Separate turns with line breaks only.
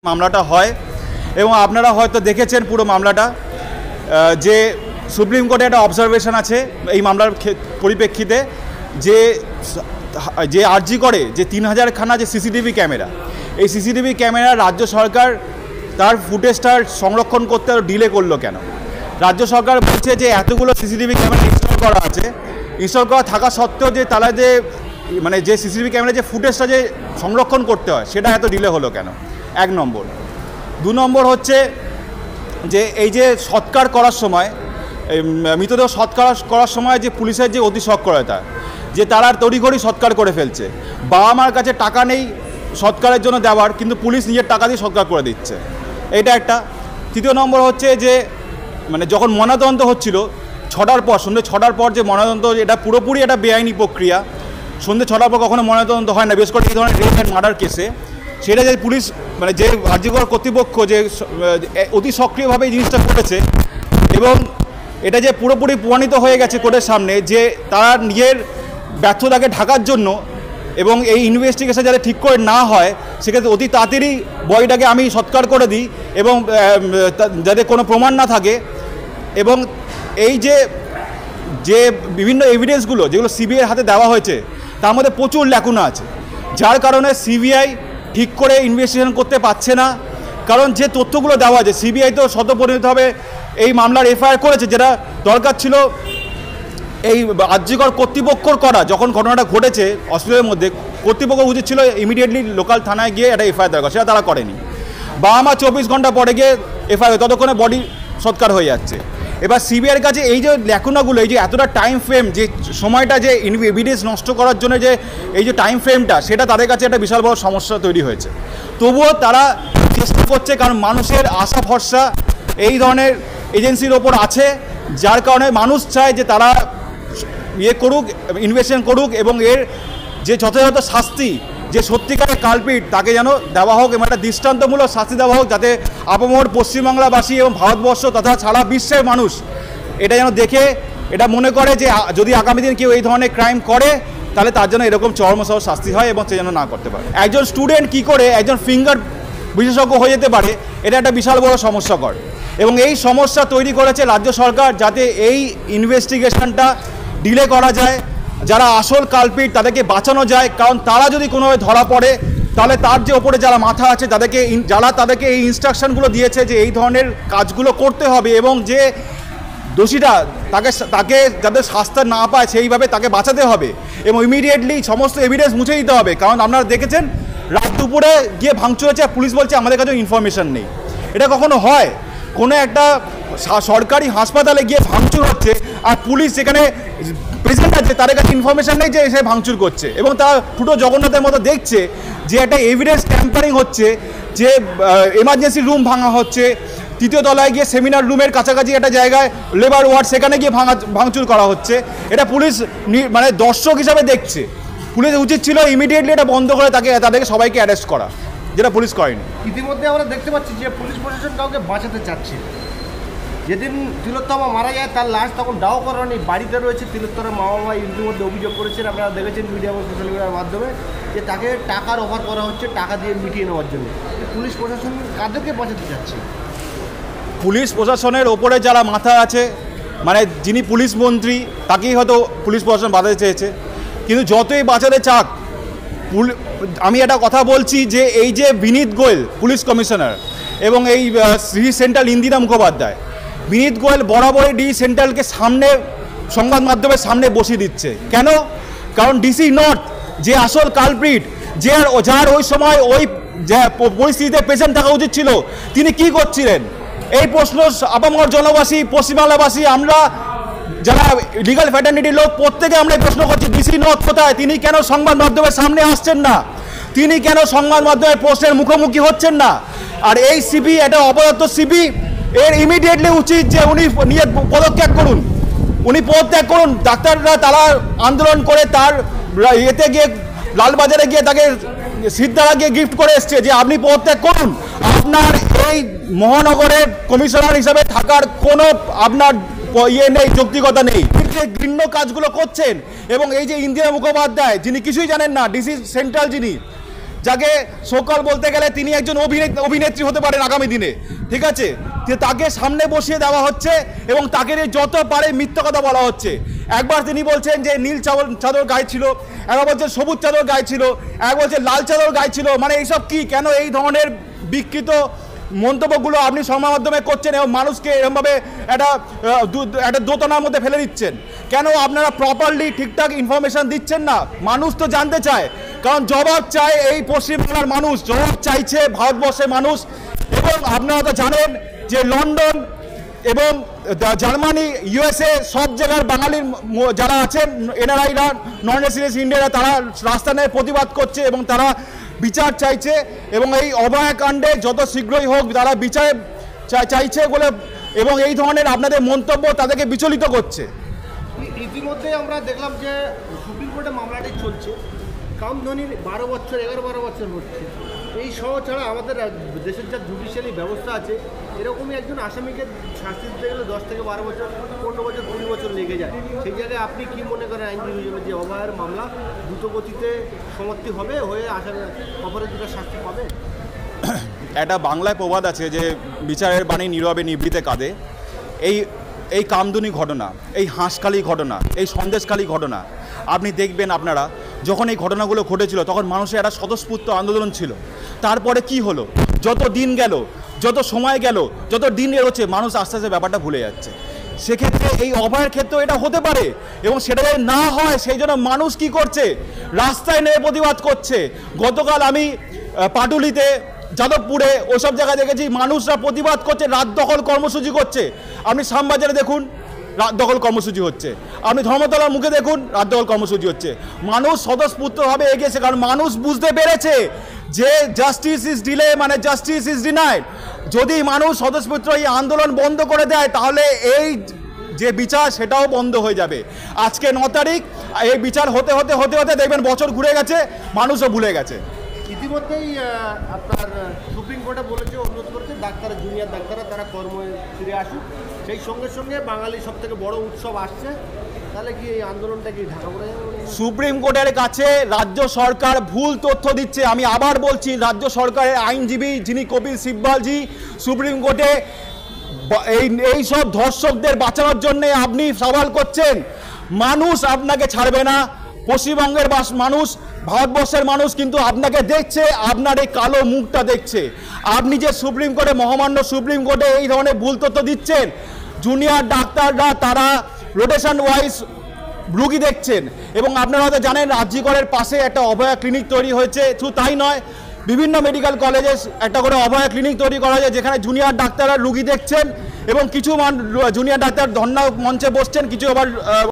মামলাটা হয় এবং আপনারা হয়তো দেখেছেন পুরো মামলাটা যে সুপ্রিম কোর্টে একটা অবজারভেশন আছে এই মামলার পরিপ্রেক্ষিতে যে যে আরজি করে যে 3000 খানা যে সিসিটিভি ক্যামেরা, এই সিসিটিভি ক্যামেরা রাজ্য সরকার তার ফুটেজটার সংরক্ষণ করতে ডিলে করলো কেন? রাজ্য সরকার বলছে যে এতগুলো সিসিটিভি ক্যামেরা ইনস্টল করা আছে, ইনস্টল করা থাকা সত্ত্বেও যে তারা যে মানে যে সিসিটিভি ক্যামেরা যে ফুটেজটা যে সংরক্ষণ করতে হয় সেটা এত ডিলে হলো কেন? এক নম্বর। দু নম্বর হচ্ছে যে এই যে সৎকার করার সময়, মৃতদেহ সৎকার করার সময় যে পুলিশের যে অতি সক্রিয়তা, যে তারা তড়িঘড়ি সৎকার করে ফেলছে। বাবা মার কাছে টাকা নেই সৎকারের জন্য দেওয়ার, কিন্তু পুলিশ নিজের টাকা দিয়ে সৎকার করে দিচ্ছে, এটা একটা। তৃতীয় নম্বর হচ্ছে যে মানে যখন ময়নাতদন্ত হচ্ছিল ছটার পর, সন্ধ্যে 6টার পর যে ময়নাতদন্ত, এটা পুরোপুরি একটা বেআইনি প্রক্রিয়া। সন্ধ্যে 6টার পর কখনো ময়নাতদন্ত হয় না, বিশেষ করে এই ধরনের রেপ অ্যান্ড মার্ডার কেসে। সেটা যে পুলিশ মানে যে রাজ্যকর কর্তৃপক্ষ যে অতি সক্রিয়ভাবে এই জিনিসটা করেছে এবং এটা যে পুরোপুরি প্রমাণিত হয়ে গেছে কোর্টের সামনে যে তারা নিজের ব্যর্থতাকে ঢাকার জন্য এবং এই ইনভেস্টিগেশন যাতে ঠিক করে না হয় সেক্ষেত্রে অতি তাড়াতাড়ি বডিটাকে আমি সৎকার করে দিই এবং যাতে কোনো প্রমাণ না থাকে। এবং এই যে যে বিভিন্ন এভিডেন্সগুলো যেগুলো সিবিআইয়ের হাতে দেওয়া হয়েছে তার মধ্যে প্রচুর ল্যাকুনা আছে, যার কারণে সিবিআই ঠিক করে ইনভেস্টিগেশন করতে পারছে না। কারণ যে তথ্যগুলো দেওয়া আছে, সিবিআই তো স্বতঃপরিণতভাবে এই মামলার এফআইআর করেছে, যেটা দরকার ছিল এই রাজ্যকর কর্তৃপক্ষর করা। যখন ঘটনাটা ঘটেছে হসপিটালের মধ্যে, কর্তৃপক্ষ উচিত ছিল ইমিডিয়েটলি লোকাল থানায় গিয়ে একটা এফআইআর দরকার, সেটা তারা করেনি। বাবা মা 24 ঘন্টা পরে গিয়ে এফআইআর, ততক্ষণে বডি সৎকার হয়ে যাচ্ছে। এবার সিবিআইয়ের কাছে এই যে ল্যাকুনাগুলো, এই যে এতটা টাইম ফ্রেম, যে সময়টা যে এভিডেন্স নষ্ট করার জন্য যে এই যে টাইম ফ্রেমটা, সেটা তাদের কাছে একটা বিশাল বড় সমস্যা তৈরি হয়েছে। তবুও তারা চেষ্টা করছে, কারণ মানুষের আশা ভরসা এই ধরনের এজেন্সির ওপর আছে, যার কারণে মানুষ চায় যে তারা করুক, ইনভেস্টিগেশন করুক এবং এর যে যথাযথ শাস্তি, যে সত্যিকারের কালপিট তাকে যেন দেওয়া হোক এবং একটা দৃষ্টান্তমূলক শাস্তি দেওয়া হোক, যাতে আপামর পশ্চিমবাংলাবাসী এবং ভারতবর্ষ তথা সারা বিশ্বের মানুষ এটা যেন দেখে এটা মনে করে যে যদি আগামী দিন কেউ এই ধরনের ক্রাইম করে তাহলে তার জন্য এরকম চরমসহ শাস্তি হয় এবং সে যেন না করতে পারে। একজন স্টুডেন্ট কি করে একজন ফিঙ্গার বিশেষজ্ঞ হয়ে যেতে পারে, এটা একটা বিশাল বড় সমস্যাকর। এবং এই সমস্যা তৈরি করেছে রাজ্য সরকার, যাতে এই ইনভেস্টিগেশনটা ডিলে করা যায়, যারা আসল কালপিট তাদেরকে বাঁচানো যায়। কারণ তারা যদি কোনোভাবে ধরা পড়ে তাহলে তার যে ওপরে যারা মাথা আছে যারা তাদেরকে এই ইনস্ট্রাকশনগুলো দিয়েছে যে এই ধরনের কাজগুলো করতে হবে এবং যে দোষীটা তাকে যাতে শাস্তি না পায় সেইভাবে তাকে বাঁচাতে হবে এবং ইমিডিয়েটলি সমস্ত এভিডেন্স মুছে দিতে হবে। কারণ আপনারা দেখেছেন রাত দুপুরে গিয়ে ভাঙচুর হয়েছে, পুলিশ বলছে আমাদের কাছে ইনফরমেশন নেই। এটা কখনো হয়? কোনো একটা সরকারি হাসপাতালে গিয়ে ভাঙচুর হচ্ছে আর পুলিশ সেখানে প্রেজেন্ট আছে, তাদের কাছে ইনফরমেশন নেই যে সে ভাঙচুর করছে এবং তারা ফুটো জগন্নাথের মতো দেখছে যে একটা এভিডেন্স ট্যাম্পারিং হচ্ছে, যে এমার্জেন্সি রুম ভাঙা হচ্ছে, 3য় তলায় গিয়ে সেমিনার রুমের কাছাকাছি একটা জায়গায় লেবার ওয়ার্ড, সেখানে গিয়ে ভাঙচুর করা হচ্ছে। এটা পুলিশ মানে দর্শক হিসাবে দেখছে। পুলিশ উচিত ছিল ইমিডিয়েটলি এটা বন্ধ করে তাদেরকে সবাইকে অ্যারেস্ট করা, যেটা পুলিশ করেনি।
ইতিমধ্যে আমরা দেখতে পাচ্ছি যে পুলিশ প্রশাসন কাউকে বাঁচাতে চাচ্ছে। যেদিন তিলোত্তমা মারা যায় তার লাশ তখন দাও করানি বাড়িতে রয়েছে। তিলোত্তমার মা বাবা ইতিমধ্যে অভিযোগ করেছেন, আপনারা দেখেছেন মিডিয়া এবং সোশ্যাল মিডিয়ার মাধ্যমে, যে তাকে টাকার অফার করা হচ্ছে টাকা দিয়ে মিটিয়ে নেওয়ার জন্য। পুলিশ প্রশাসন কাদেরকে বাঁচাতে চাচ্ছে?
পুলিশ প্রশাসনের ওপরে যারা মাথা আছে, মানে যিনি পুলিশ মন্ত্রী, তাকেই হয়তো পুলিশ প্রশাসন বাঁচাতে চেয়েছে। কিন্তু যতই বাঁচাতে চাক, আমি একটা কথা বলছি যে এই যে বিনীত গোয়েল পুলিশ কমিশনার এবং এই ডি সেন্ট্রাল ইন্দিরা মুখোপাধ্যায়, বিনীত গোয়েল বরাবরই ডি সেন্ট্রালকে সামনে সংবাদ মাধ্যমের সামনে বসিয়ে দিচ্ছে। কেন? কারণ ডিসি নর্থ যে আসল কালপ্রিট, যার ওই সময় ওই পরিস্থিতিতে প্রেজেন্ট থাকা উচিত ছিল, তিনি কি করছিলেন? এই প্রশ্ন আপামর জনবাসী, পশ্চিমবাংলাবাসী, আমরা যারা লিগাল ফ্যাটার্নিটির লোক প্রত্যেকে আমরা প্রশ্ন করছি, ডিসি নর্থ কোথায়? তিনি কেন সংবাদ মাধ্যমের সামনে আসছেন না? তিনি কেন সংবাদ মাধ্যমের প্রশ্নের মুখোমুখি হচ্ছেন না? আর এই সিবি, এটা অপদার্থ সিবি, এর ইমিডিয়েটলি উচিত যে উনি নিয়ে পদত্যাগ করুন, উনি পদত্যাগ করুন। ডাক্তাররা তারা আন্দোলন করে তার এতে গিয়ে লালবাজারে গিয়ে তাকে সিদ্ধারা গিয়ে গিফট করে এসছে যে আপনি পদত্যাগ করুন, আপনার এই মহানগরের কমিশনার হিসাবে থাকার কোনো আপনার নেই, যৌক্তিকতা নেই। ঘৃণ্য কাজগুলো করছেন এবং এই যে ইন্দিরা মুখোপাধ্যায়, যিনি কিছুই জানেন না, ডিসি সেন্ট্রাল যিনি, যাকে সকল বলতে গেলে তিনি একজন অভিনেত্রী হতে পারেন আগামী দিনে, ঠিক আছে, যে তাকে সামনে বসিয়ে দেওয়া হচ্ছে এবং তাকে নিয়ে যত পারে মিথ্যা কথা বলা হচ্ছে। একবার তিনি বলছেন যে নীল চাদর গায়ে ছিল, একবার বলছেন সবুজ চাদর গায়ে ছিল, এক বলছেন লাল চাদর গায়ে ছিল। মানে এইসব কি, কেন এই ধরনের বিকৃত মন্তব্যগুলো আপনি সংবাদ মাধ্যমে করছেন এবং মানুষকে এরকমভাবে একটা দোতনার মধ্যে ফেলে দিচ্ছেন? কেন আপনারা প্রপারলি ঠিকঠাক ইনফরমেশন দিচ্ছেন না? মানুষ তো জানতে চায়, কারণ জবাব চায় এই পশ্চিমবাংলার মানুষ, জবাব চাইছে ভারতবর্ষের মানুষ। এবং আপনারা তো জানেন যে লন্ডন এবং জার্মানি, ইউএসএ সব জায়গার বাঙালির যারা আছেন এনআরআইরা, নন রেসিডেন্ট ইন্ডিয়ারা, তারা রাস্তা নিয়ে প্রতিবাদ করছে এবং তারা বিচার চাইছে এবং এই অভয়াকাণ্ডে যত শীঘ্রই হোক তারা বিচার চাইছে বলে, এবং এই ধরনের আপনাদের মন্তব্য তাদেরকে বিচলিত করছে।
ইতিমধ্যে আমরা দেখলাম যে সুপ্রিম কোর্টে মামলাটি চলছে, কামধনির 11 বছর হচ্ছে। এই সহ ছাড়া আমাদের দেশের যা জুডিশিয়ারি ব্যবস্থা আছে, এরকমই একজন আসামিকে শাস্তি দিতে গেলে 10 থেকে 12 বছর, 15 বছর, 20 বছর লেগে যায়। সেই জায়গায় আপনি কি মনে করেন আইনজীবী হিসেবে যে অভয়ের মামলা দ্রুত গতিতে সমাপ্তি হবে, হয়ে আসামি অপরাধীরা শাস্তি পাবে?
একটা বাংলায় প্রবাদ আছে যে বিচারের বাণী নীরবে নিভৃতে কাঁদে। এই কামদুনি ঘটনা, এই হাঁসখালি ঘটনা, এই সন্দেশখালি ঘটনা আপনি দেখবেন, আপনারা যখন এই ঘটনাগুলো ঘটেছিল তখন মানুষের একটা স্বতঃস্ফূর্ত আন্দোলন ছিল। তারপরে কি হলো, যত দিন গেল, যত সময় গেল, যত দিন এগোচ্ছে, মানুষ আস্তে আস্তে ব্যাপারটা ভুলে যাচ্ছে। সেক্ষেত্রে এই অভয়ের ক্ষেত্রেও এটা হতে পারে এবং সেটা যদি না হয় সেই জন্য মানুষ কি করছে, রাস্তায় নেমে প্রতিবাদ করছে। গতকাল আমি পাটুলিতে, যাদবপুরে ওসব জায়গায় দেখেছি মানুষরা প্রতিবাদ করছে, রাত দখল কর্মসূচি করছে। আপনি শ্যামবাজারে দেখুন রাত দখল কর্মসূচি হচ্ছে, আপনি ধর্মতলার মুখে দেখুন রাত দখল কর্মসূচি হচ্ছে। মানুষ স্বতঃস্ফূর্তভাবে এগিয়েছে, কারণ মানুষ বুঝতে পেরেছে যে জাস্টিস ইজ ডিলে মানে জাস্টিস ইজ ডিনাইড। যদি মানুষ স্বতঃস্ফূর্ত এই আন্দোলন বন্ধ করে দেয় তাহলে এই যে বিচার সেটাও বন্ধ হয়ে যাবে। আজকে 9 তারিখ, এই বিচার হতে হতে হতে হতে দেখবেন বছর ঘুরে গেছে, মানুষও ভুলে গেছে।
ইতিমধ্যেই আপনার সুপ্রিম কোর্টে বলেছে, অনুরোধ করেছে ডাক্তার, জুনিয়র ডাক্তাররা তারা কর্মে ফিরে আসুক। সেই সঙ্গে সঙ্গে বাঙালির সব থেকে বড় উৎসব আসছে, তাহলে কি এই আন্দোলনটা কি ঢাকা পড়ে যাবে? সুপ্রিম
কোর্টের কাছে রাজ্য সরকার ভুল তথ্য দিচ্ছে। আমি আবার বলছি, রাজ্য সরকারের আইনজীবী যিনি কপিল সিব্বালজি সুপ্রিম কোর্টে এই সব ধর্ষকদের বাঁচানোর জন্য আপনি সওয়াল করছেন। মানুষ আপনাকে ছাড়বে না, পশ্চিমবঙ্গের মানুষ, ভারতবর্ষের মানুষ কিন্তু আপনাকে দেখছে, আপনার এই কালো মুখটা দেখছে। আপনি যে সুপ্রিম কোর্টে, মহামান্য সুপ্রিম কোর্টে এই ধরনের ভুল তথ্য দিচ্ছেন, জুনিয়র ডাক্তাররা তারা রোটেশন ওয়াইজ রুগী দেখছেন। এবং আপনারা হয়তো জানেন রাজ্যিকরের পাশে একটা অভয়া ক্লিনিক তৈরি হয়েছে। শুধু তাই নয়, বিভিন্ন মেডিকেল কলেজে একটা করে অভয়া ক্লিনিক তৈরি করা হয়েছে, যেখানে জুনিয়র ডাক্তাররা রুগী দেখছেন এবং কিছু জুনিয়র ডাক্তার ধর্ণা মঞ্চে বসছেন, কিছু আবার